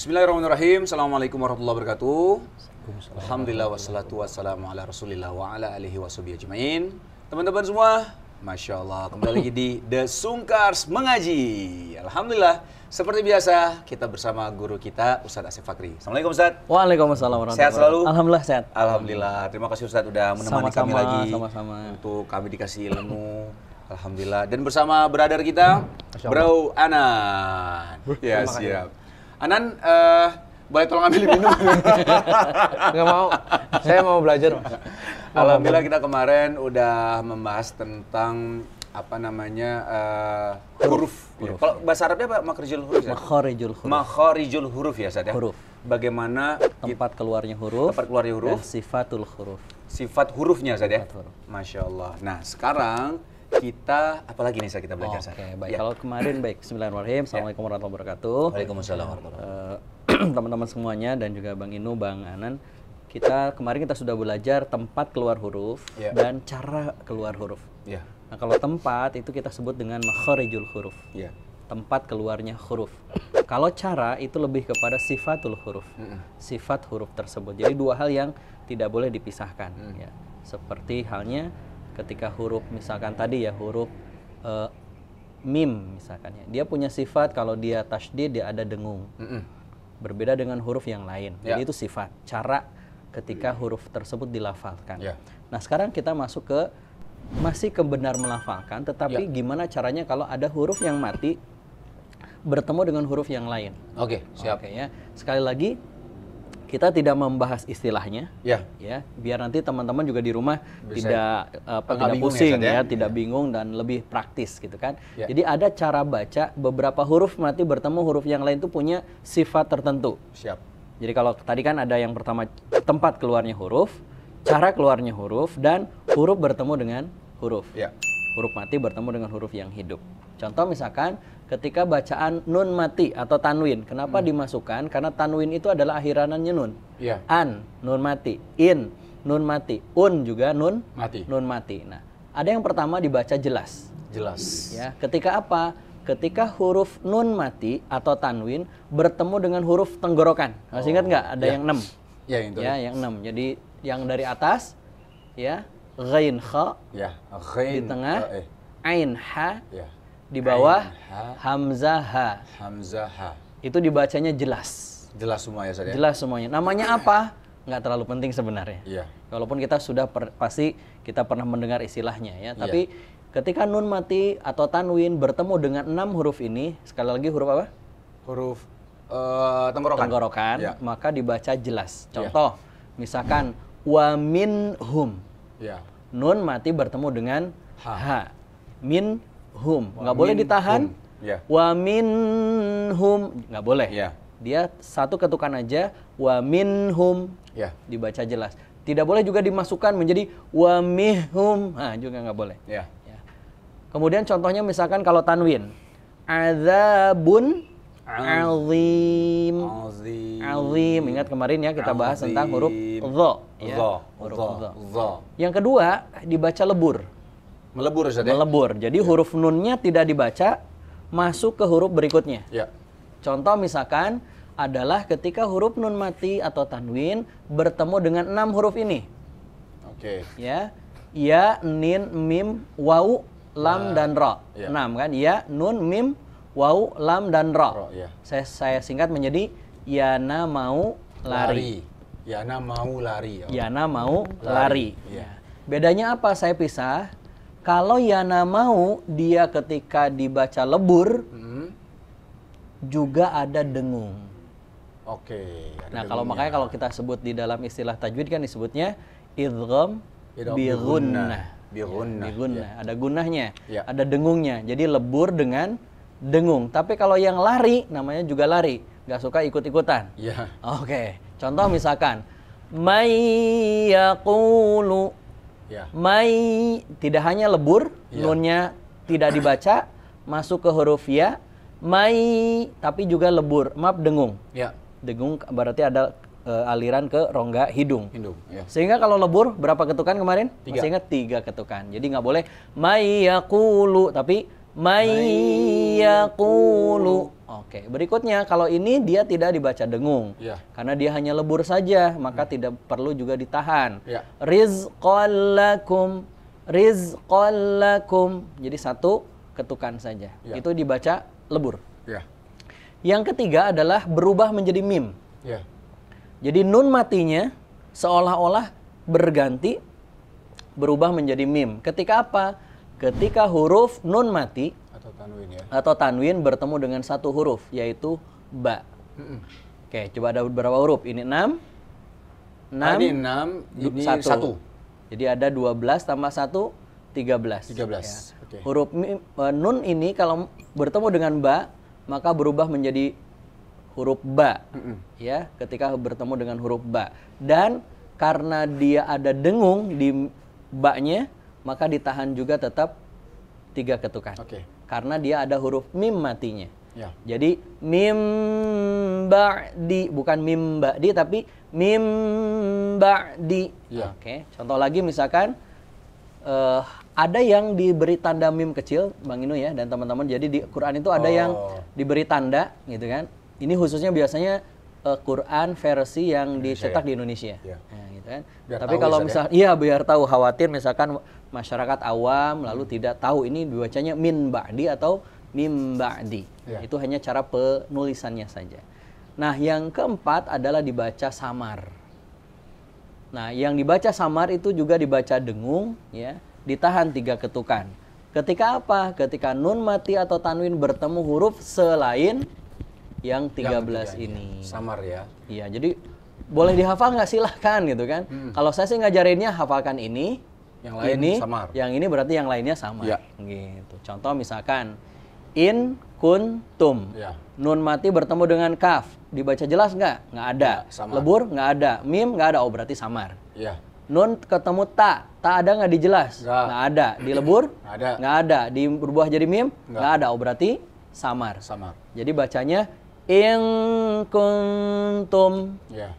Bismillahirrahmanirrahim. Assalamualaikum warahmatullahi wabarakatuh. Alhamdulillah wassalatu wassalamu ala rasulillah wa ala alihi washabihi ajmain. Teman-teman semua, Masya Allah, kembali lagi di The Sungkars Mengaji. Alhamdulillah, seperti biasa kita bersama guru kita Ustadz Asif Fakri. Assalamualaikum Ustadz. Waalaikumsalam warahmatullahi Sehat selalu? Alhamdulillah sehat. Alhamdulillah, terima kasih Ustadz udah menemani kami lagi. Sama-sama. Untuk kami dikasih ilmu. Alhamdulillah. Dan bersama brother kita, Bro Anan. Ya siap. Anan, boleh tolong ambil minum? Nggak mau, saya mau belajar, Mas. Alhamdulillah kita kemarin udah membahas tentang apa namanya huruf. Ya. Kalau bahasa Arabnya apa? Makharijul huruf ya? Makharijul huruf. Makharijul huruf ya, Ustaz ya? Huruf. Bagaimana Tempat keluarnya huruf. tempat keluarnya huruf. Dan sifatul huruf. Sifat hurufnya, Ustaz ya? Sifat huruf. Masya Allah. Nah, sekarang kita, apalagi nih kita belajar, Ustaz? Oke, baik. Ya. Kalau kemarin, baik. Bismillahirrahmanirrahim. Assalamualaikum warahmatullahi wabarakatuh. Waalaikumsalam warahmatullahi wabarakatuh. Teman-teman semuanya dan juga Bang Inu, Bang Anan. Kemarin kita sudah belajar tempat keluar huruf dan cara keluar huruf. Ya. Nah, kalau tempat itu kita sebut dengan makharijul huruf. Ya. Tempat keluarnya huruf. Kalau cara itu lebih kepada sifatul huruf. Sifat huruf tersebut. Jadi dua hal yang tidak boleh dipisahkan. Ya. Seperti halnya ketika huruf misalkan tadi ya huruf mim misalkan ya. Dia punya sifat kalau dia tasydid dia ada dengung. Berbeda dengan huruf yang lain. Jadi itu sifat. Cara ketika huruf tersebut dilafalkan. Nah, sekarang kita masuk ke masih ke benar melafalkan, tetapi gimana caranya kalau ada huruf yang mati bertemu dengan huruf yang lain. Oke, siap. Oke, ya. Sekali lagi kita tidak membahas istilahnya, Ya. biar nanti teman-teman juga di rumah Bisa tidak bingung pusing ya, tidak bingung dan lebih praktis gitu kan. Ya. Jadi ada cara baca beberapa huruf mati bertemu huruf yang lain itu punya sifat tertentu. Siap. Jadi kalau tadi kan ada yang pertama tempat keluarnya huruf, cara keluarnya huruf, dan huruf bertemu dengan huruf. Ya. Huruf mati bertemu dengan huruf yang hidup. Contoh misalkan ketika bacaan nun mati atau tanwin. Kenapa dimasukkan? Karena tanwin itu adalah akhiranannya nun. Ya. An, nun mati. In, nun mati. Un juga nun Mati. Nun mati. Nah, ada yang pertama dibaca jelas. Jelas. Ya, ketika apa? Ketika huruf nun mati atau tanwin bertemu dengan huruf tenggorokan. Masih ingat nggak? Ada yang 6. Ya, yang itu. Ya, yang 6. Jadi yang dari atas ya, ghain kha Ya. di tengah, ain ha Ya. di bawah, Ain, ha. hamzah ha. Hamzah ha. Itu dibacanya jelas. Jelas semua ya, Ustaz ya? Jelas semuanya. Namanya apa? Nggak terlalu penting sebenarnya. Iya. Walaupun kita sudah pasti kita pernah mendengar istilahnya ya. Tapi ketika nun mati atau tanwin bertemu dengan 6 huruf ini, sekali lagi huruf apa? Huruf tenggorokan. Tenggorokan, Ya. maka dibaca jelas. Contoh, misalkan wa minhum. Ya. Nun mati bertemu dengan ha. Min hum. Wa Nggak boleh min ditahan. hum. Ya. Wa minhum. Nggak boleh. Ya. Dia satu ketukan aja. Wa minhum. Ya. Dibaca jelas. Tidak boleh juga dimasukkan menjadi wa mihum. Nah, juga nggak boleh. Ya. Ya. Kemudian contohnya misalkan kalau tanwin. Adzabun azim. Azim. Azim. Ingat kemarin ya kita bahas tentang huruf dha. Ya. Huruf dha. Dha. Yang kedua dibaca lebur. Melebur, Ustaz ya? Melebur. Jadi huruf nunnya tidak dibaca, masuk ke huruf berikutnya. Ya. Contoh misalkan adalah ketika huruf nun mati atau tanwin bertemu dengan 6 huruf ini. Oke. Ya. Ya, nin, mim, waw, lam, dan ro. Ya. 6 kan? Ya, nun, mim, waw, lam, dan ro. Ya. Saya singkat menjadi Yana mau lari. Yana mau lari. Yana mau lari. Ya. Bedanya apa? Saya pisah. Kalau Yana mau, dia ketika dibaca lebur, juga ada dengung. Oke. Nah, makanya kalau kita sebut di dalam istilah tajwid kan disebutnya idgham bi gunnah. Bi gunnah. Ya. Ada gunnahnya, Ya. ada dengungnya. Jadi lebur dengan dengung. Tapi kalau yang lari, namanya juga lari. Nggak suka ikut-ikutan. Ya. Oke. Contoh misalkan, may yaqulu. Ya. Mai tidak hanya lebur, nunnya tidak dibaca, masuk ke huruf ya. Mai tapi juga lebur, maaf dengung. Ya. Dengung berarti ada aliran ke rongga hidung. Hidung. Ya. Sehingga kalau lebur berapa ketukan kemarin? 3. Masih ingat 3 ketukan. Jadi nggak boleh mai yaqulu tapi Mayyaqulu. Oke, berikutnya kalau ini dia tidak dibaca dengung. Karena dia hanya lebur saja, maka tidak perlu juga ditahan. Rizqan lakum. Rizqan lakum. Jadi satu ketukan saja. Itu dibaca lebur. Yang ketiga adalah berubah menjadi mim. Jadi nun matinya seolah-olah berganti berubah menjadi mim. Ketika apa? Ketika huruf nun mati atau tanwin bertemu dengan satu huruf, yaitu ba. Oke, coba ada beberapa huruf. Ini 6. Ini 6, ini 1. Jadi ada 12 tambah 1, 13. Ya. Huruf nun ini kalau bertemu dengan ba, maka berubah menjadi huruf ba. Ya, ketika bertemu dengan huruf ba. Dan karena dia ada dengung di ba-nya, maka ditahan juga tetap 3 ketukan. Karena dia ada huruf mim matinya. Jadi mim ba'di, bukan mim ba'di tapi mim ba'di. Contoh lagi misalkan ada yang diberi tanda mim kecil, Bang Inu ya dan teman-teman. Jadi di Quran itu ada yang diberi tanda gitu kan. Ini khususnya biasanya Quran versi yang dicetak di Indonesia. Nah, gitu kan. Tapi kalau misalnya biar tahu, khawatir misalkan masyarakat awam lalu tidak tahu ini dibacanya min ba'di atau mim ba'di. Itu hanya cara penulisannya saja. Nah, yang keempat adalah dibaca samar. Nah, yang dibaca samar itu juga dibaca dengung ya, ditahan 3 ketukan. Ketika apa? Ketika nun mati atau tanwin bertemu huruf selain yang 13 ini. Samar ya. Iya, jadi boleh dihafal nggak, silahkan gitu kan. Kalau saya sih ngajarinnya hafalkan ini, yang lain ini, samar. Yang ini berarti yang lainnya samar. Gitu. Contoh misalkan in kuntum. Nun mati bertemu dengan kaf, dibaca jelas nggak? Nggak ada. Lebur nggak ada. Mim nggak ada. Oh berarti samar. Nun ketemu ta ada nggak dijelas? Nggak ada. Di lebur? Nggak ada. Di berubah jadi mim? Nggak ada. Oh berarti samar. Jadi bacanya in kuntum. Ya,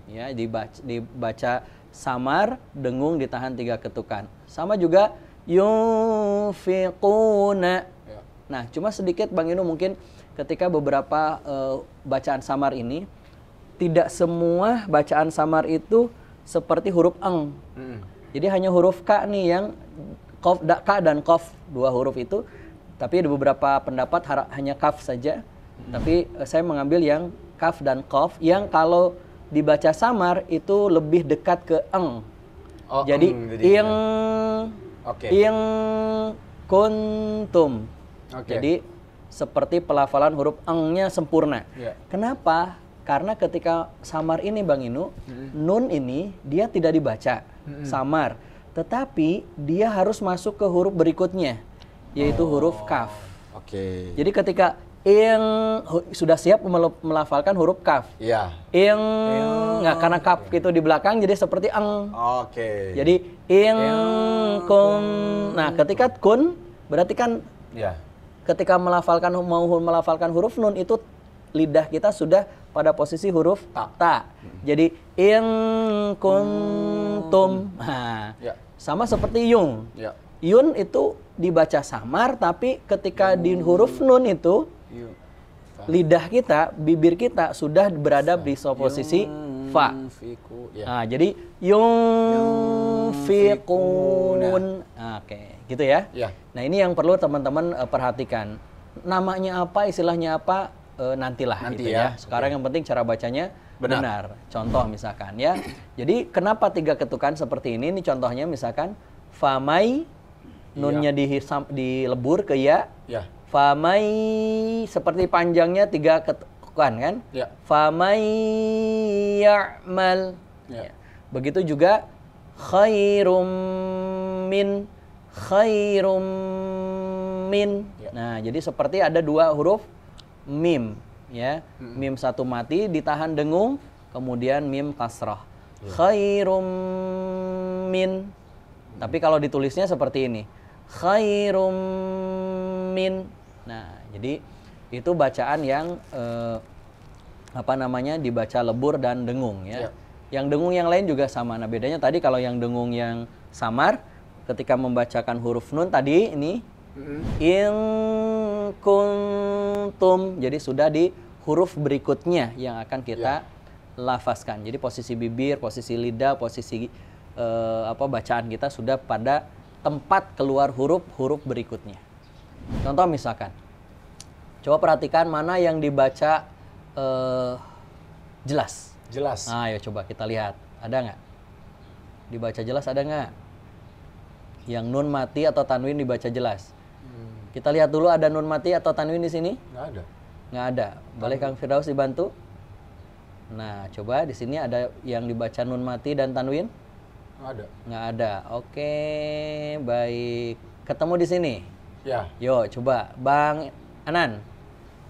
dibaca samar, dengung ditahan 3 ketukan. Sama juga yunfiquna. Nah, cuma sedikit Bang Inu mungkin ketika beberapa bacaan samar ini tidak semua bacaan samar itu seperti huruf eng. Jadi hanya huruf ka nih yang ka dan qaf, 2 huruf itu. Tapi ada beberapa pendapat hanya kaf saja. Tapi saya mengambil yang kaf dan qaf yang kalau dibaca samar itu lebih dekat ke eng. Jadi ing kuntum. Jadi seperti pelafalan huruf eng-nya sempurna. Kenapa? Karena ketika samar ini Bang Inu, nun ini dia tidak dibaca samar, tetapi dia harus masuk ke huruf berikutnya, yaitu huruf kaf. Jadi ketika ing sudah siap melafalkan huruf kaf. Ing nggak, karena kaf itu di belakang jadi seperti eng. Jadi ing kun. Nah, ketika kun berarti kan ketika mau melafalkan huruf nun itu lidah kita sudah pada posisi huruf ta. Jadi in kuntum. Nah, sama seperti yung. Yun itu dibaca samar, tapi ketika di huruf nun itu lidah kita, bibir kita sudah berada di posisi fa. Nah, jadi yunfiqun. Gitu ya. Nah, ini yang perlu teman-teman perhatikan. Namanya apa, istilahnya apa, nantilah gitu ya. Sekarang yang penting cara bacanya benar. Contoh misalkan ya. Jadi kenapa 3 ketukan seperti ini? Ini contohnya misalkan famai, nunnya dilebur ke ya. Famai seperti panjangnya 3 ketukan kan? Famai ya'mal. Begitu juga khairum min. Nah, jadi seperti ada 2 huruf mim ya. Mim satu mati ditahan dengung, kemudian mim kasrah. Khairum min. Tapi kalau ditulisnya seperti ini. Khairum min. Nah, jadi itu bacaan yang dibaca lebur dan dengung ya. Yang dengung yang lain juga sama. Nah, bedanya tadi kalau yang dengung yang samar ketika membacakan huruf nun tadi ini in kuntum. Jadi sudah di huruf berikutnya yang akan kita lafazkan. Jadi posisi bibir, posisi lidah, posisi bacaan kita sudah pada tempat keluar huruf berikutnya. Contoh misalkan, coba perhatikan mana yang dibaca jelas. Jelas. Nah, ayo coba kita lihat. Ada nggak? Dibaca jelas ada nggak? Yang nun mati atau tanwin dibaca jelas. Kita lihat dulu ada nun mati atau tanwin di sini? Nggak ada. Nggak ada. Boleh Kang Firdaus dibantu? Nah, coba di sini ada yang dibaca nun mati dan tanwin? Nggak ada. Nggak ada. Oke, baik. Ketemu di sini? Ya. Yo, coba Bang Anan.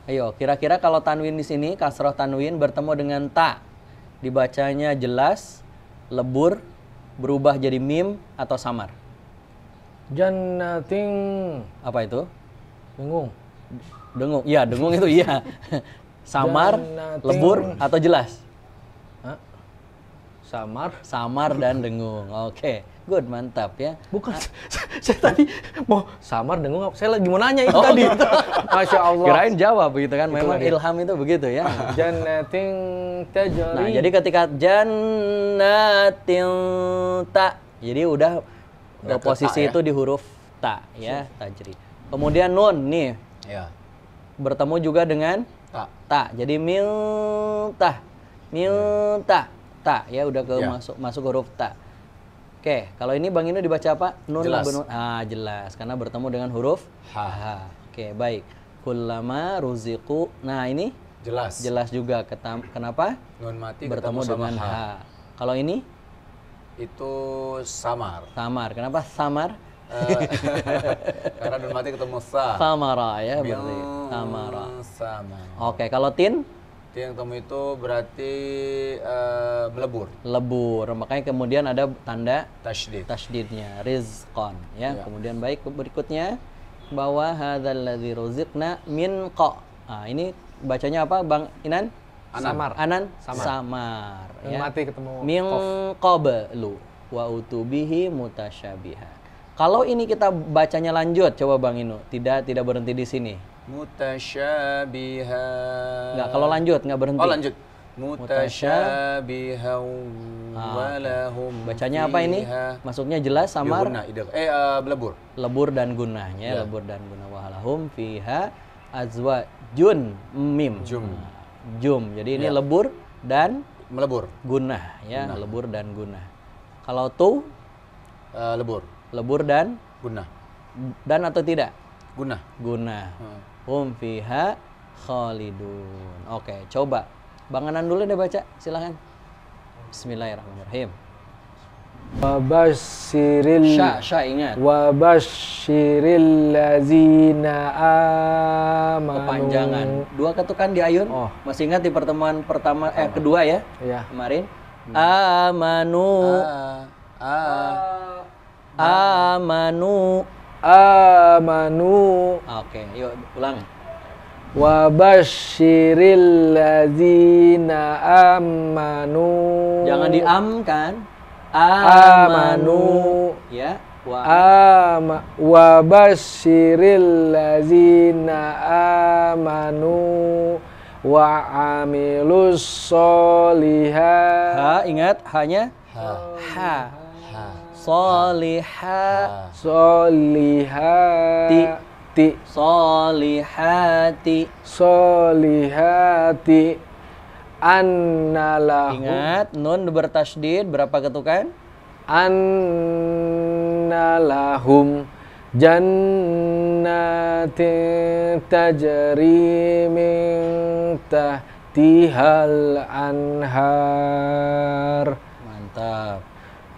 Ayo, kira-kira kalau tanwin di sini, kasroh tanwin bertemu dengan ta, dibacanya jelas, lebur, berubah jadi mim atau samar? Jannatin. Apa itu? Dengung. Dengung. Iya, dengung itu iya. Samar, Jannatin. lebur atau jelas? Hah? Samar. Samar dan dengung. Oke, good, mantap ya. Bukan, saya tadi mau samar dengung. Saya lagi mau nanya itu tadi. Gitu. Masya Allah. Kirain jawab begitu kan. Memang dia. ilham itu begitu ya. Jannatin tajri. Nah, jadi ketika jannatin ta, jadi udah posisi ta, ya? itu di huruf ta ya, tajri. Kemudian nun nih Ya. bertemu juga dengan Tak. ta. Jadi miltah. Miltah. Ta ya udah ke Ya. masuk huruf ta. Oke, kalau ini Bang Inu dibaca apa? Nun Jelas. apa nun? Ah, jelas karena bertemu dengan huruf ha. Oke, baik. Kullama ruziqu. Nah, ini Jelas. jelas juga. Kenapa? Nun mati Bertemu ketemu sama dengan ha. ha. Kalau ini Itu samar. samar. Kenapa samar? Karena nun mati ketemu sa. Samara ya berarti. Samara. Sama. Oke, kalau tin Yang ketemu itu berarti melebur. lebur. Makanya kemudian ada tanda Tasydid. tasydidnya, rizqan ya. Ya. Kemudian baik berikutnya bahwa hadzal ladzi ruziqna min qa. Nah, ini bacanya apa Bang Inan? Samar. Anan Samar. samar Nun ya. mati ketemu Min qaf. qablu wa utubihi mutasyabiha. Kalau ini kita bacanya lanjut, coba Bang Inu. Tidak berhenti di sini. Mutasyabiha. Enggak, kalau lanjut enggak berhenti. Oh, lanjut. Mutasyabiha walahum. Bacanya apa ini? fiha- Masuknya jelas samar, Bihunna, melebur. lebur dan gunahnya, Ya. lebur dan gunah wahalahum fiha azwajun mim. Jum. Jadi ini Ya. lebur dan Melebur. gunah ya, lebur dan gunah. Kalau tu Lebur. lebur dan Gunah. atau tidak? Gunah. Gunah. Hum fiha khalidun. Oke, coba Bang Anan dulu deh baca, silakan. Bismillahirrahmanirrahim. Wabashiril. Sya ingat. Wabashiril lazina amanu. Kepanjangan. Dua ketukan di ayun. Oh. Masih ingat di pertemuan pertama kedua ya? Ya. Kemarin. Amanu. Amanu. Amanu. Oke, yuk ulang. Wabashiril lazina amanu. Jangan diam kan? Amanu. Ya. Wabashiril lazina amanu wa amilus solihat. Ha, ingat hanya ha. Solihah. Solihati. Solihati. Solihati. Annalahu. Ingat nun bertasydid berapa ketukan? Annalahum jannatin tajri min tahtihal anhar. Mantap.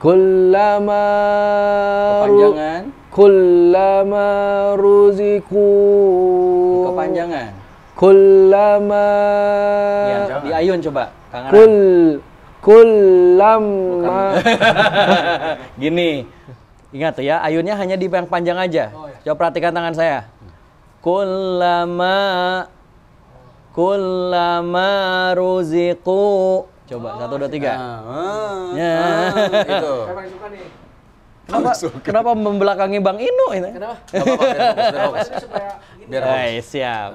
Kullama Kepanjangan. Kullama ruziku. Kepanjangan. Kullama Ya, di ayun coba. Kang Anan. Kullama. Gini. Ingat tuh ya, ayunnya hanya di yang panjang aja. Coba perhatikan tangan saya. Kullama ruziku. Coba 1 2 3. Itu. Kenapa Kenapa membelakangi Bang Inu ini? Kenapa? Gak apa-apa, biar fokus. Supaya Biar fokus. Siap.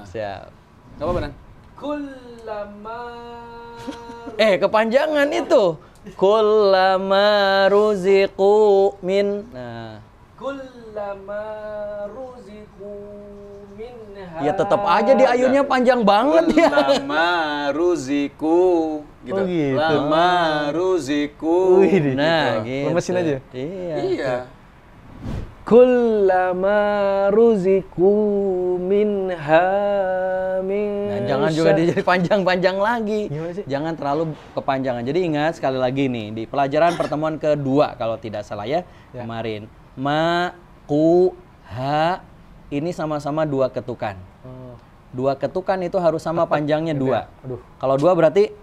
Gak apa-apa, Nan? kullama Kepanjangan itu. Kullama ruziqu min. Nah, kullama ruziqu minha. ya tetap aja di ayunnya panjang banget ya. Lama ruziku. Gitu. Oh, gitu. Lama ruziku. Wih, Nah, gitu. gitu. Lemesin aja? Iya. Kullama ruziqu minha min. Nah, jangan juga jadi panjang-panjang lagi. Gimana sih? Jangan terlalu kepanjangan. Jadi ingat sekali lagi nih di pelajaran pertemuan kedua kalau tidak salah ya, kemarin. Ma, ku, ha ini sama-sama 2 ketukan. 2 ketukan itu harus sama panjangnya 2. Aduh. Kalau 2 berarti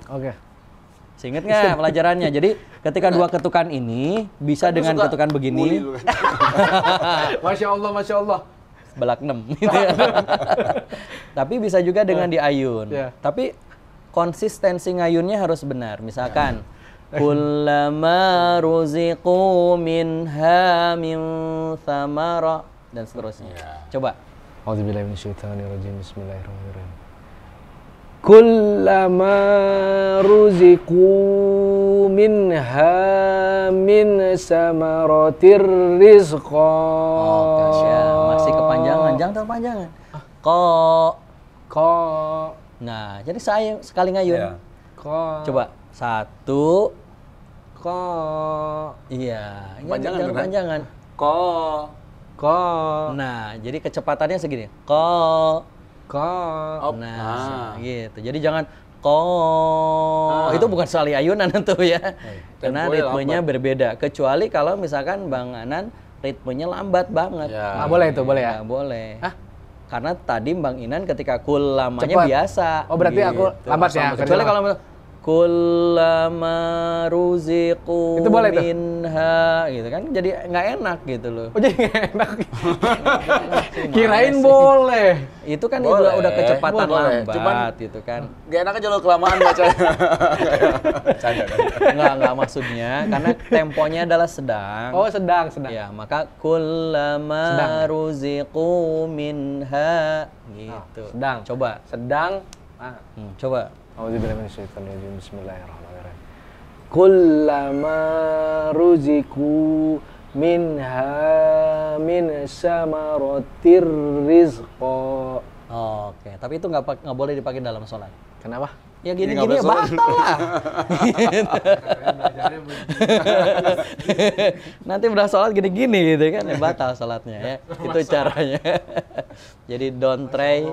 Oke. ingat nggak pelajarannya? Jadi ketika 2 ketukan ini bisa dengan Suka ketukan muli begini, dulu kan. Masya Allah. belak 6 gitu ya. Tapi bisa juga dengan diayun. Ya. Tapi konsistensi ngayunnya harus benar. Misalkan kullama ruziqu minha min thamara dan seterusnya. Coba. A'udzubillahi minasyaitonirrajim. Bismillahirrahmanirrahim. Kullama ruziqu minha min samaratir rizqa. Masih kepanjangan, jangan terlalu panjangan. Ko Nah, jadi saya sekali ngayun. Ya. ko Coba 1. ko Iya, Panjangan, jangan benar? kepanjangan. ko Nah, jadi kecepatannya segini. ko Nah, gitu. Jadi jangan itu bukan sekali ayunan tuh ya. Karena Temponya ritmenya berbeda. Kecuali kalau misalkan Bang Anan ritmenya lambat banget. Ya. Nggak boleh itu, boleh ya? Nggak boleh. Hah? Karena tadi Bang Inan ketika kul lamanya Cepat. biasa. Oh, berarti aku lambat ya? Kecuali kalau kullama ruziqu Itu boleh tuh? minha gitu kan jadi nggak enak gitu loh. Oh, jadi nggak enak. Kirain boleh. Itu kan Boleh. udah kecepatan Boleh. lambat Cuman- gitu kan. Gak enak aja lo kelamaan bacanya. Canda kan. Enggak maksudnya karena temponya adalah sedang. Oh, sedang. Ya, maka kullama Sedang, ya? ruziqu minha gitu. sedang. Coba. Sedang. Coba. A'udzubillahi minasyaitonirrajim. Bismillahirrahmanirrahim. Kullama ruziqu minha min samaratir rizqa. Oke, tapi itu nggak boleh dipakai dalam sholat. Kenapa? Ya nggak gini-gini boleh ya sholat. batal lah. Nanti udah sholat gini-gini gitu kan, ya batal sholatnya ya. Itu caranya. Jadi don't try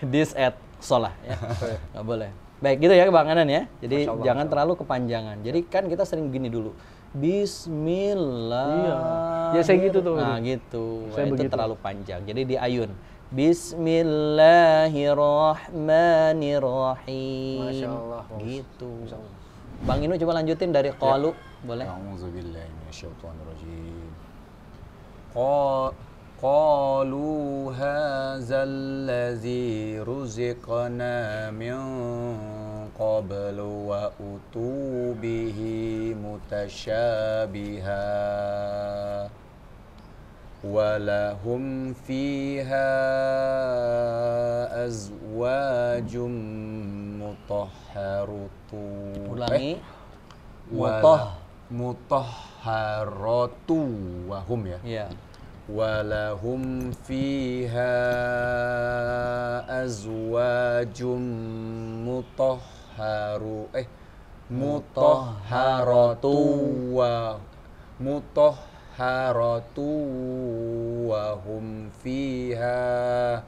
this at sholat ya. Nggak boleh. Baik gitu ya Bang Anan ya. Jadi jangan terlalu kepanjangan. Jadi kan kita sering gini dulu. Bismillah. Iya. Ya, saya gitu tuh. Nah gitu. Saya Itu begitu. terlalu panjang. Jadi di ayun. Bismillahirrahmanirrahim. Masya Allah. Gitu. Bang Inu coba lanjutin dari qalu, boleh? A'udzubillahi minasyaitonirrajim. Qalu hadzal ladzi ruziqna min qablu wa utu bihi mutasyabiha wa lahum fiha azwajum mutahharatun. Ulangi. Mutahharatu wahum ya. Iya. Walahum fiha azwajum mutahharatu wa hum fiha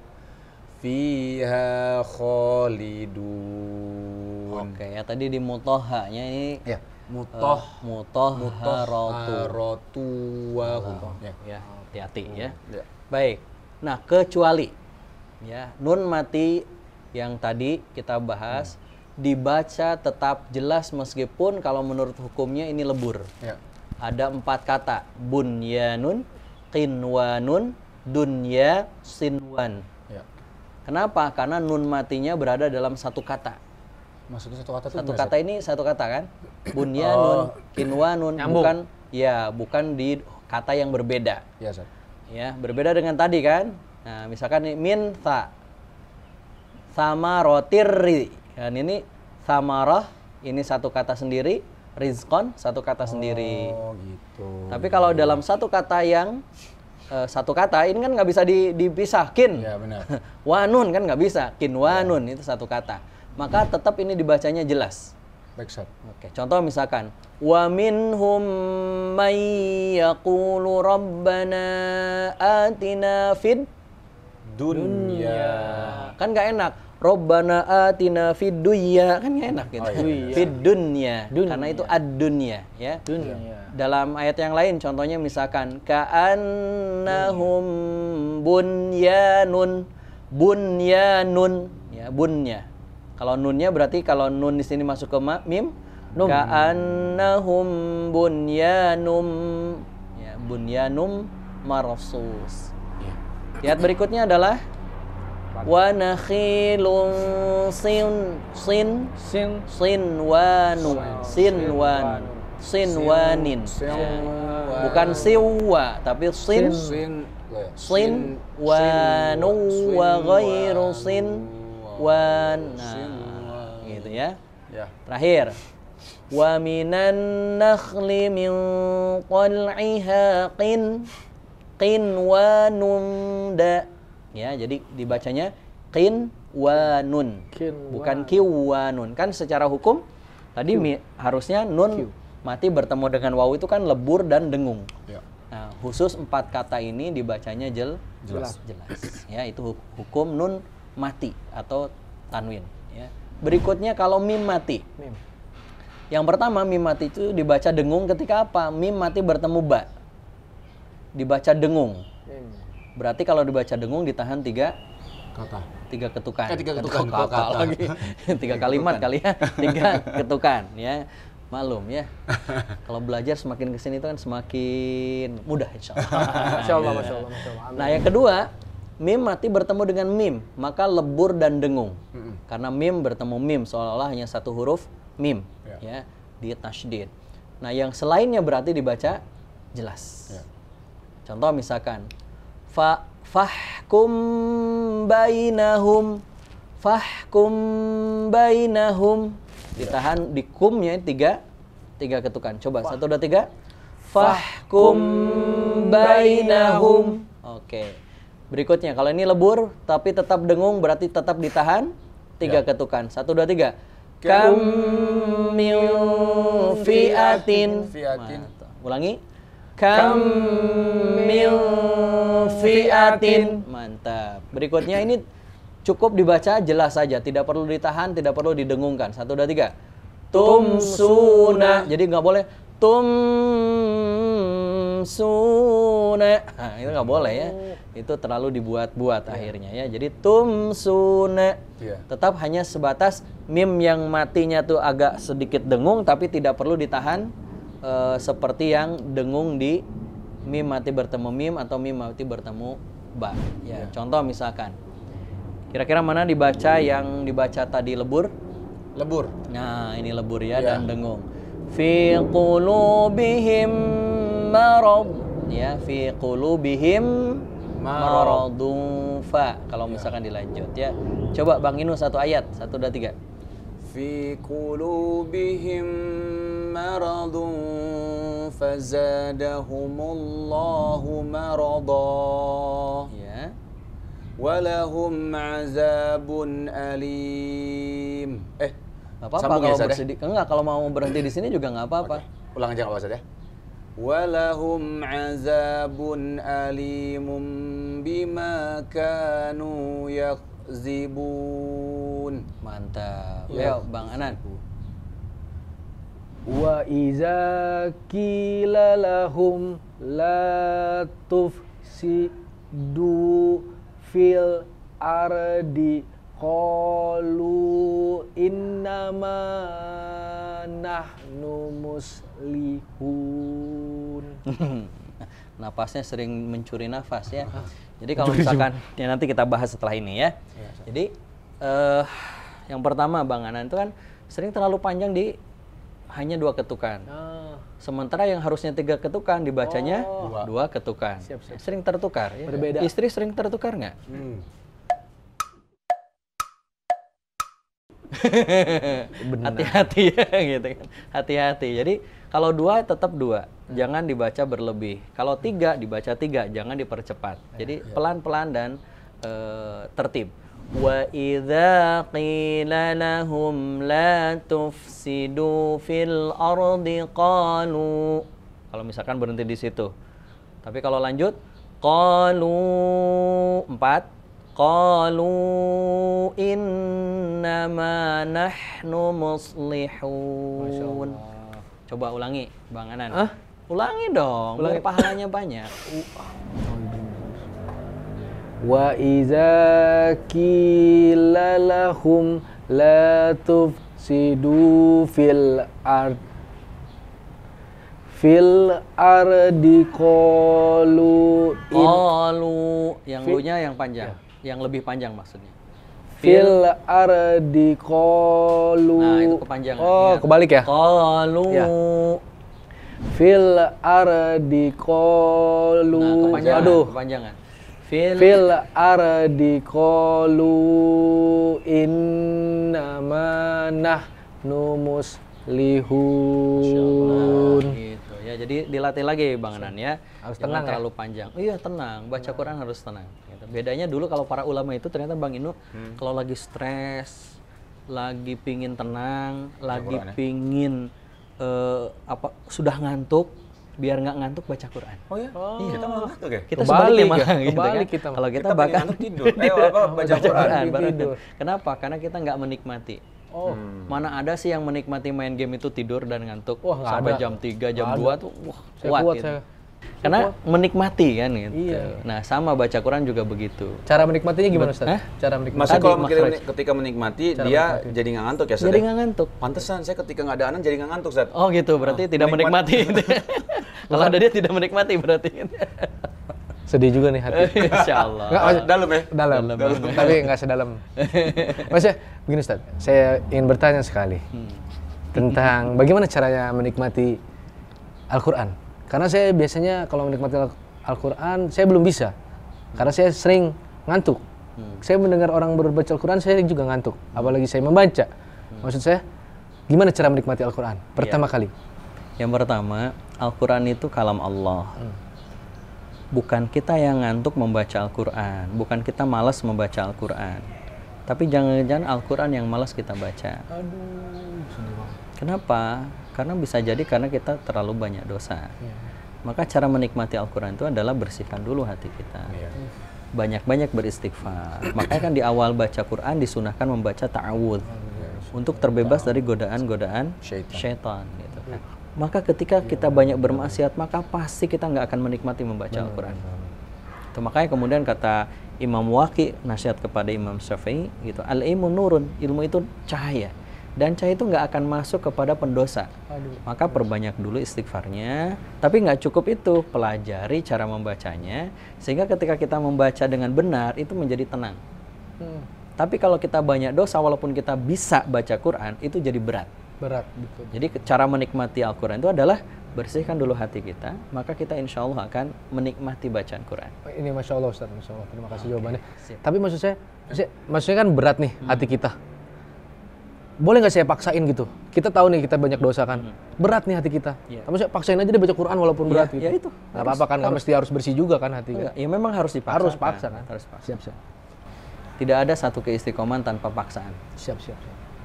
khalidun. Oke, ya tadi di mutohanya ini Ya, mutahharatu wa hum. Ya. ya, hati-hati ya. Ya. Baik. Nah, kecuali ya, nun mati yang tadi kita bahas dibaca tetap jelas meskipun kalau menurut hukumnya ini lebur. Ya. Ada 4 kata, bunyanun, qinwanun, dunya, sinwan. Ya. Kenapa? Karena nun matinya berada dalam satu kata. Maksudnya satu kata itu Satu kata ini satu kata kan? Bunyanun, qinwanun, Nyambung. bukan Ya, bukan di kata yang berbeda. Ya, Ustaz. Ya, berbeda dengan tadi kan. Nah, misalkan nih, min sa sama rotirri. Dan ini samarah, ini satu kata sendiri, rizqon satu kata sendiri. Oh, gitu. Tapi kalau dalam satu kata yang satu kata ini kan nggak bisa dipisah kin. Ya, benar. Wanun kan nggak bisa, kin wanun itu satu kata. Maka tetap ini dibacanya jelas. Baik, Ustaz. Oke, contoh misalkan wa minhum may yaqulu rabbana atina fid Dunya. kan nggak enak. Rabbana atina fid dunya kan nggak enak gitu. Oh, iya. Fid dunya. Karena itu ad-dunya ya. Dunia. Dalam ayat yang lain contohnya misalkan ka'annahum bunyanun ya bunya. Kalau nunnya berarti kalau nun di sini masuk ke mim Num. ka'annahum bunyanum ya bunyanum marsus. Ayat berikutnya adalah wa nakhilun sinwanin. Bukan siwa tapi sinwanu wa ghairu sinwan. Nah, gitu ya. Ya. Terakhir wa minan nakhli min qal'iha qinwanun da. Ya, jadi dibacanya qinwanun. Bukan kiwanun. Kan secara hukum tadi harusnya nun mati bertemu dengan waw itu kan lebur dan dengung. Ya. Nah, khusus 4 kata ini dibacanya jelas. Ya, itu hukum nun mati atau tanwin. Ya. Berikutnya kalau mim mati. Yang pertama mim mati itu dibaca dengung ketika apa? Mim mati bertemu ba. Dibaca dengung. Berarti kalau dibaca dengung ditahan 3 ketukan. 3 ketukan. Kata lagi. 3 kalimat kali ya. 3 ketukan ya. Maklum ya. Kalau belajar semakin kesini itu kan semakin mudah insyaallah. Masyaallah. Nah, yang kedua, mim mati bertemu dengan mim, maka lebur dan dengung. Karena mim bertemu mim seolah-olah hanya satu huruf mim ya, di tasydid. Nah, yang selainnya berarti dibaca jelas. Ya. Contoh misalkan fahkum bainahum ditahan di kumnya 3 ketukan. Coba 1 2 3. Fahkum bainahum. Oke. Berikutnya kalau ini lebur tapi tetap dengung berarti tetap ditahan 3 ketukan. 1 2 3. Kam min fi'atin. Ulangi. Kam min fi'atin. Mantap. Berikutnya ini cukup dibaca jelas saja, tidak perlu ditahan, tidak perlu didengungkan. 1 2 3. Tumsuna. Jadi nggak boleh tumsuna. Nah, itu nggak boleh ya. Itu terlalu dibuat-buat akhirnya ya. Jadi tumsuna. Tetap hanya sebatas mim yang matinya tuh agak sedikit dengung tapi tidak perlu ditahan seperti yang dengung di mim mati bertemu mim atau mim mati bertemu ba. Ya, contoh misalkan kira-kira mana dibaca yang dibaca tadi lebur? Lebur. Nah, ini lebur ya dan dengung. Fi qulubihim marad. Ya, fi qulubihim maradun fa. Kalau misalkan dilanjut ya. Coba Bang Inu satu ayat, 1 2 3. Fi qulubihim maradun fazadahumullahu marada. Ya. Walahum azabun alim. Nggak apa-apa kalau bersedih. Enggak, kalau mau berhenti di sini juga nggak apa-apa. Ulang aja nggak apa-apa ya. Walahum azabun alimum bima kanu yakzibun. Mantap. Ayo Bang Anan. Wa iza qila lahum la tufsidu fil ardi qalu innama nahnu muslihun. Napasnya sering mencuri nafas ya. Jadi kalau misalkan ya nanti kita bahas setelah ini ya. Jadi yang pertama Bang Anan itu kan sering terlalu panjang di hanya 2 ketukan. Sementara yang harusnya 3 ketukan dibacanya 2 ketukan. Sering tertukar. Ya? Berbeda. Istri sering tertukar nggak? Hati-hati ya gitu kan. Hati-hati. Jadi kalau 2 tetap 2, jangan dibaca berlebih. Kalau 3 dibaca 3, jangan dipercepat. Jadi pelan-pelan dan tertib. Wa idza qila lahum la tufsidu fil ardi qalu. Kalau misalkan berhenti di situ. Tapi kalau lanjut qalu 4, qalu innama nahnu muslihun. Coba ulangi, Bang Anan. Ulangi dong, biar pahalanya banyak. Wa iza qila lahum la tufsidu fil ardi qalu Yang lu-nya yang panjang, yang lebih panjang maksudnya. Fil ardi qalu. Nah, itu kepanjangan. Oh, kebalik ya? Qalu. Ya. Fil ardi qalu. Nah, kepanjangan. Aduh. Kepanjangan. Fil ardi qalu innama nahnu muslihun. Gitu ya. Jadi dilatih lagi Bang Anan ya. Harus Jangan tenang terlalu panjang. Iya, tenang. Baca Quran harus tenang. Gitu. Bedanya dulu kalau para ulama itu ternyata Bang Inu kalau lagi stres, lagi pingin tenang, lagi pingin sudah ngantuk, biar nggak ngantuk baca Quran. Oh ya? Iya. Kita malah ngantuk ya? Kita sebaliknya malah gitu kebalik kan. kita. Kalau kita pengen bahkan ngantuk tidur. Baca Quran. baru tidur. Kenapa? Karena kita nggak menikmati. Mana ada sih yang menikmati main game itu tidur dan ngantuk sampai jam 3, jam 2 tuh kuat gitu. Karena menikmati kan gitu. Iya. Nah, sama baca Quran juga begitu. Cara menikmatinya gimana, Ustaz? Cara menikmati. Maksudnya kalau makhraj. ketika menikmati dia jadi nggak ngantuk ya, Ustaz? Jadi nggak ngantuk. Pantesan saya ketika nggak ada Anan jadi nggak ngantuk, Ustaz. Oh gitu, berarti tidak menikmati. Kalau ada dia tidak menikmati berarti. Sedih juga nih hati. Insya Allah. Dalam ya? Dalam. Tapi nggak sedalam. Maksudnya begini, Ustaz. Saya ingin bertanya sekali tentang bagaimana caranya menikmati Al-Quran. Karena saya biasanya kalau menikmati Al-Quran, saya belum bisa. Karena saya sering ngantuk. Saya mendengar orang berbaca Al-Quran, saya juga ngantuk. Apalagi saya membaca. Maksud saya, gimana cara menikmati Al-Quran? Pertama kali. Yang pertama, Al-Quran itu kalam Allah. Bukan kita yang ngantuk membaca Al-Quran. Bukan kita malas membaca Al-Quran. Tapi jangan-jangan Al-Quran yang malas kita baca. Kenapa? Karena bisa jadi karena kita terlalu banyak dosa. Maka cara menikmati Al-Quran itu adalah bersihkan dulu hati kita. Banyak-banyak beristighfar. Makanya kan di awal baca Quran disunahkan membaca ta'awudz untuk terbebas dari godaan-godaan syaitan. Gitu kan. Maka ketika kita banyak bermaksiat, maka pasti kita nggak akan menikmati membaca Al-Quran. Itu makanya kemudian kata Imam Waqi nasihat kepada Imam Syafi'i gitu, al-ilmu nurun, ilmu itu cahaya. Dan cahaya itu nggak akan masuk kepada pendosa. Maka perbanyak dulu istighfarnya. Tapi nggak cukup itu, pelajari cara membacanya. Sehingga ketika kita membaca dengan benar, itu menjadi tenang. Tapi kalau kita banyak dosa, walaupun kita bisa baca Quran, itu jadi berat. Betul. Jadi cara menikmati Al-Quran itu adalah bersihkan dulu hati kita. Maka kita insya Allah akan menikmati bacaan Quran. Ini Masya Allah, Ustaz. Masya Allah. Terima kasih jawabannya. Siap. Tapi maksudnya kan berat nih hati kita. Boleh nggak saya paksain gitu? Kita tahu nih kita banyak dosa kan, berat nih hati kita. Tapi saya paksain aja dia baca Quran walaupun berat gitu. Ya itu. Nggak apa-apa kan, nggak mesti harus bersih juga kan hati. Kan? Ya memang harus dipaksa. Harus paksa kan? Harus paksa. Siap. Tidak ada satu keistiqomahan tanpa paksaan. Siap.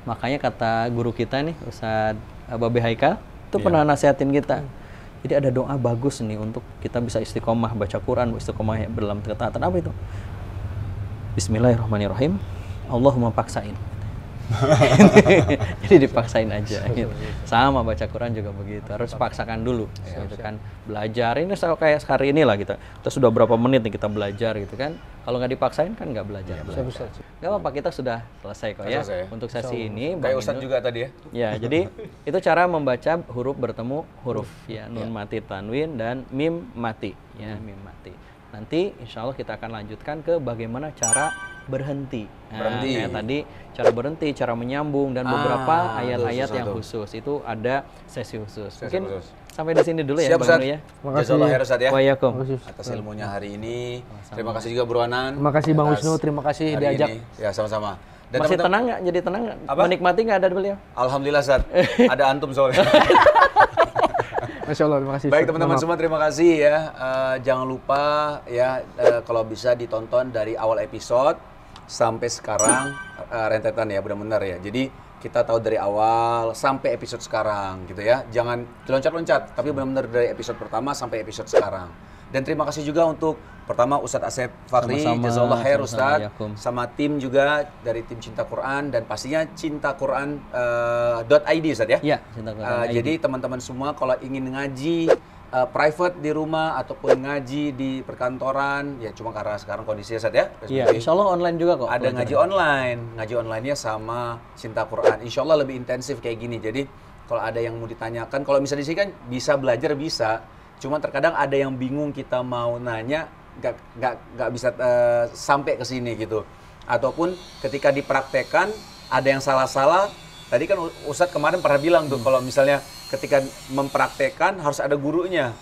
Makanya kata guru kita nih, Ustadz Babe Haikal, itu pernah nasihatin kita. Jadi ada doa bagus nih untuk kita bisa istiqomah baca Quran, istiqomah dalam ketaatan. Apa itu? Bismillahirrahmanirrahim. Allahumma paksain. Jadi dipaksain aja gitu. Sama baca Quran juga begitu, harus paksakan dulu gitu kan. Belajar ini kayak hari ini lah gitu. Kita sudah berapa menit nih kita belajar gitu kan. Kalau nggak dipaksain kan nggak belajar. Nggak apa-apa, kita sudah selesai kok ya untuk sesi ini. Kayak Ustadz juga tadi ya. Ya, jadi itu cara membaca huruf bertemu huruf ya, nun mati tanwin dan mim mati ya, mim mati. Nanti insya Allah kita akan lanjutkan ke bagaimana cara berhenti. Berhenti. Kayak tadi cara berhenti, cara menyambung dan beberapa ayat-ayat yang khusus. Itu ada sesi khusus. Mungkin sampai di sini dulu ya, Siap, Bang Nur ya. Jazakallah khair Ustaz ya. Waalaikum. Atas ilmunya hari ini. Terima kasih juga Bro Anan. Terima kasih Bang Wisnu, terima kasih hari diajak. ini. Ya, sama-sama. Dan Masih teman-teman- tenang nggak? Jadi tenang nggak? Apa? Menikmati nggak ada beliau? Alhamdulillah Ustaz. Ada antum soalnya. Masya Allah, terima kasih. Baik Ustaz. teman-teman Mohon semua, terima kasih ya. Jangan lupa ya kalau bisa ditonton dari awal episode sampai sekarang rentetan ya, benar-benar ya. Jadi kita tahu dari awal sampai episode sekarang gitu ya. Jangan loncat-loncat, tapi benar-benar dari episode pertama sampai episode sekarang. Dan terima kasih juga untuk pertama Ustadz Asep Fakri, Sama-sama, jazakallah khair sama-sama, Ustadz, Yakum. sama tim juga dari tim Cinta Quran dan pastinya cintaquran.id Ustadz ya. Iya, Cinta Quran ID. Jadi teman-teman semua kalau ingin ngaji private di rumah ataupun ngaji di perkantoran, ya cuma karena sekarang kondisinya Ustadz ya. Iya, PSBB. insya Allah online juga kok. Ada ngaji online, ngaji online-nya sama Cinta Quran. Insya Allah lebih intensif kayak gini. Jadi kalau ada yang mau ditanyakan, kalau misalnya di sini kan bisa belajar bisa. Cuma terkadang ada yang bingung kita mau nanya, nggak bisa sampai ke sini gitu. Ataupun ketika dipraktekkan ada yang salah-salah. Tadi kan Ustadz kemarin pernah bilang tuh kalau misalnya ketika mempraktekkan harus ada gurunya.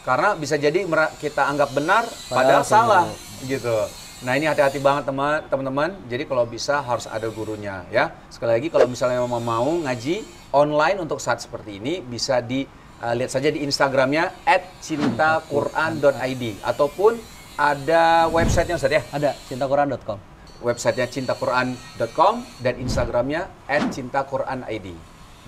Karena bisa jadi kita anggap benar padahal salah gitu. Nah ini hati-hati banget teman-teman. Jadi kalau bisa harus ada gurunya ya. Sekali lagi kalau misalnya mau ngaji online untuk saat seperti ini bisa lihat saja di Instagramnya @cintaquran.id ataupun ada websitenya Ustaz ya? Ada cintaquran.com. Websitenya cintaquran.com dan Instagramnya @cintaquran.id.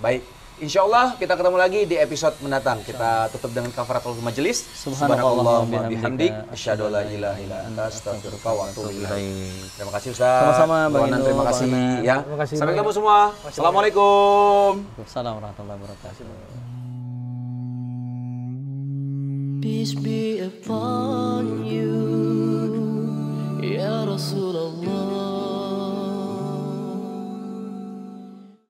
Baik, insya Allah kita ketemu lagi di episode mendatang. Kita tutup dengan kafaratul majelis. Subhanallahumma bihamdik, asyhadu an la ilaha illa anta, astaghfiruka wa atubu ilaik. Terima kasih Ustaz. Sama-sama, Bang Bang Anan, Indo, terima Bang kasih Anan. ya. Terima kasih, Sampai Bang. ketemu semua. Assalamualaikum. Waalaikumsalam warahmatullahi wabarakatuh. Peace be upon you.